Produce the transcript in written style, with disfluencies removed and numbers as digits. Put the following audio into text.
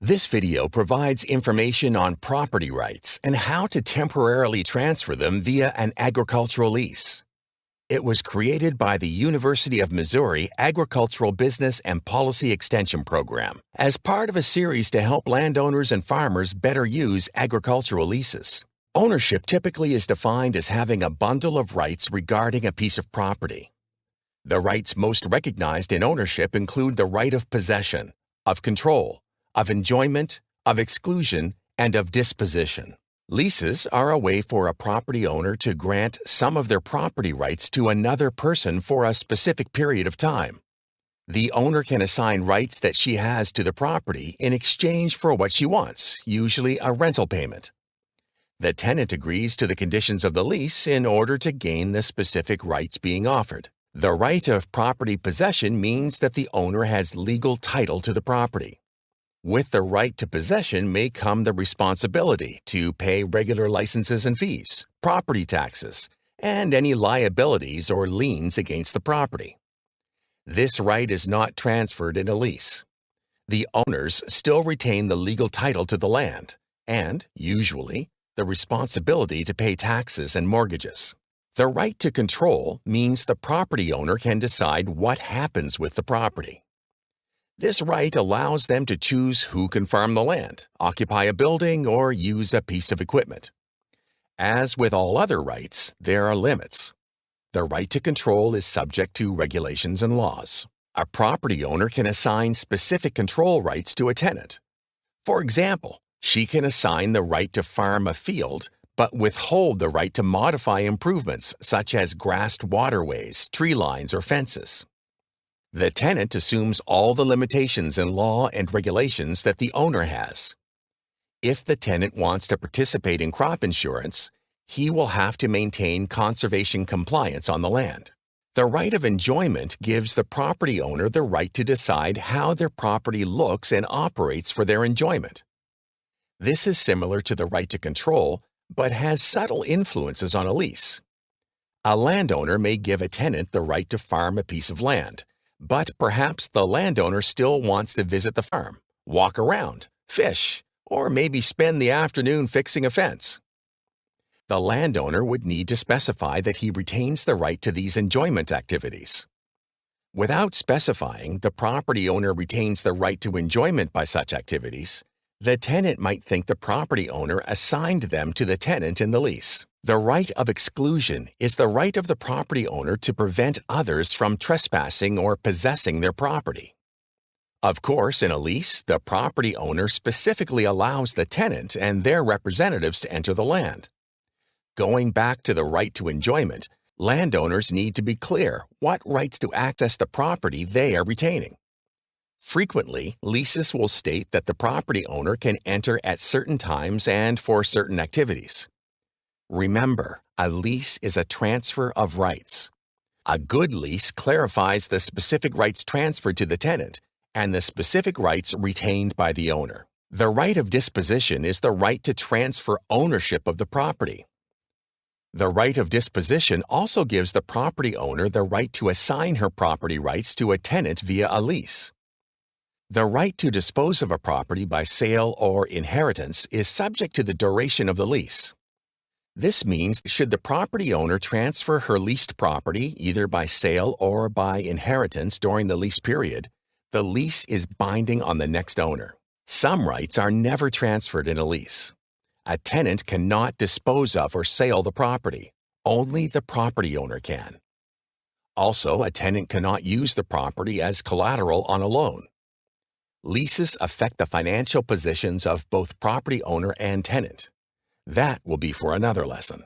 This video provides information on property rights and how to temporarily transfer them via an agricultural lease. It was created by the University of Missouri Agricultural Business and Policy Extension Program as part of a series to help landowners and farmers better use agricultural leases. Ownership typically is defined as having a bundle of rights regarding a piece of property. The rights most recognized in ownership include the right of possession, of control, of enjoyment, of exclusion, and of disposition. Leases are a way for a property owner to grant some of their property rights to another person for a specific period of time. The owner can assign rights that she has to the property in exchange for what she wants, usually a rental payment. The tenant agrees to the conditions of the lease in order to gain the specific rights being offered. The right of property possession means that the owner has legal title to the property. With the right to possession may come the responsibility to pay regular licenses and fees, property taxes, and any liabilities or liens against the property. This right is not transferred in a lease. The owners still retain the legal title to the land and, usually, the responsibility to pay taxes and mortgages. The right to control means the property owner can decide what happens with the property. This right allows them to choose who can farm the land, occupy a building, or use a piece of equipment. As with all other rights, there are limits. The right to control is subject to regulations and laws. A property owner can assign specific control rights to a tenant. For example, she can assign the right to farm a field, but withhold the right to modify improvements such as grassed waterways, tree lines, or fences. The tenant assumes all the limitations in law and regulations that the owner has. If the tenant wants to participate in crop insurance, he will have to maintain conservation compliance on the land. The right of enjoyment gives the property owner the right to decide how their property looks and operates for their enjoyment. This is similar to the right to control, but has subtle influences on a lease. A landowner may give a tenant the right to farm a piece of land, but perhaps the landowner still wants to visit the farm, walk around, fish, or maybe spend the afternoon fixing a fence. The landowner would need to specify that he retains the right to these enjoyment activities. Without specifying the property owner retains the right to enjoyment by such activities, the tenant might think the property owner assigned them to the tenant in the lease. The right of exclusion is the right of the property owner to prevent others from trespassing or possessing their property. Of course, in a lease, the property owner specifically allows the tenant and their representatives to enter the land. Going back to the right to enjoyment, landowners need to be clear what rights to access the property they are retaining. Frequently, leases will state that the property owner can enter at certain times and for certain activities. Remember, a lease is a transfer of rights. A good lease clarifies the specific rights transferred to the tenant and the specific rights retained by the owner. The right of disposition is the right to transfer ownership of the property. The right of disposition also gives the property owner the right to assign her property rights to a tenant via a lease. The right to dispose of a property by sale or inheritance is subject to the duration of the lease. This means should the property owner transfer her leased property either by sale or by inheritance during the lease period, the lease is binding on the next owner. Some rights are never transferred in a lease. A tenant cannot dispose of or sell the property. Only the property owner can. Also, a tenant cannot use the property as collateral on a loan. Leases affect the financial positions of both property owner and tenant. That will be for another lesson.